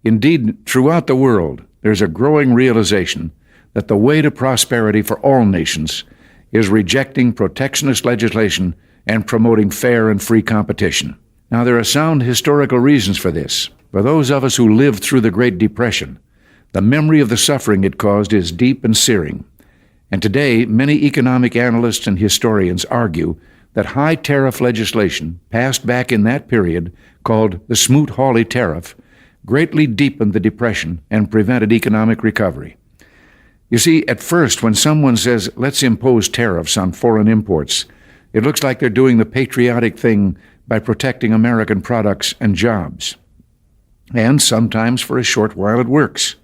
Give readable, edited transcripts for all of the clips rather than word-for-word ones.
Indeed, throughout the world, there's a growing realization that the way to prosperity for all nations is rejecting protectionist legislation and promoting fair and free competition. Now, there are sound historical reasons for this. For those of us who lived through the Great Depression, the memory of the suffering it caused is deep and searing. And today, many economic analysts and historians argue that high tariff legislation passed back in that period, called the Smoot-Hawley Tariff, greatly deepened the Depression and prevented economic recovery. You see, at first, when someone says, let's impose tariffs on foreign imports, it looks like they're doing the patriotic thing by protecting American products and jobs. And sometimes for a short while it works,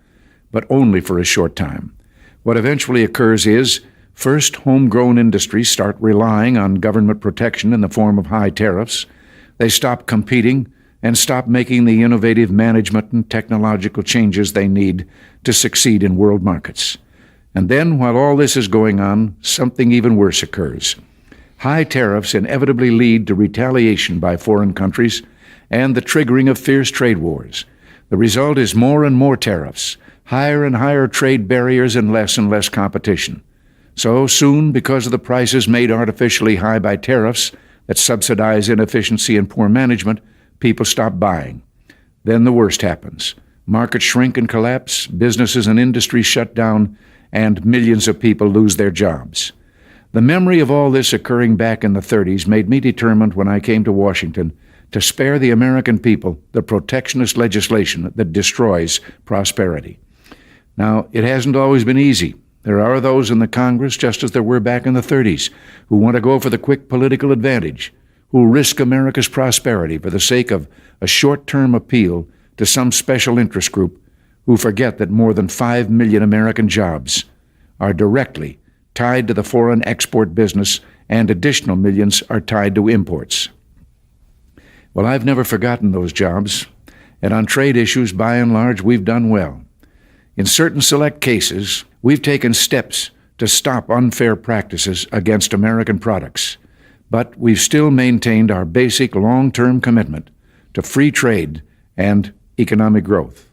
but only for a short time. What eventually occurs is, first, homegrown industries start relying on government protection in the form of high tariffs. They stop competing and stop making the innovative management and technological changes they need to succeed in world markets. And then, while all this is going on, something even worse occurs. High tariffs inevitably lead to retaliation by foreign countries and the triggering of fierce trade wars. The result is more and more tariffs, higher and higher trade barriers, and less competition. So soon, because of the prices made artificially high by tariffs that subsidize inefficiency and poor management, people stop buying. Then the worst happens. Markets shrink and collapse, businesses and industries shut down, and millions of people lose their jobs. The memory of all this occurring back in the 30s made me determined when I came to Washington to spare the American people the protectionist legislation that destroys prosperity. Now, it hasn't always been easy. There are those in the Congress, just as there were back in the 30s, who want to go for the quick political advantage, who risk America's prosperity for the sake of a short-term appeal to some special interest group, who forget that more than 5 million American jobs are directly tied to the foreign export business, and additional millions are tied to imports. Well, I've never forgotten those jobs, and on trade issues, by and large, we've done well. In certain select cases, we've taken steps to stop unfair practices against American products, but we've still maintained our basic long-term commitment to free trade and economic growth.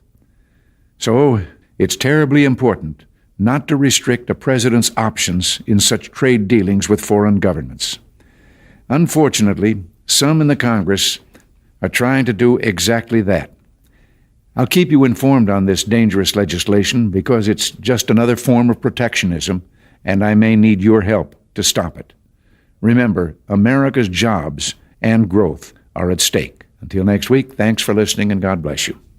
So, it's terribly important not to restrict a president's options in such trade dealings with foreign governments. Unfortunately, some in the Congress are trying to do exactly that. I'll keep you informed on this dangerous legislation because it's just another form of protectionism, and I may need your help to stop it. Remember, America's jobs and growth are at stake. Until next week, thanks for listening, and God bless you.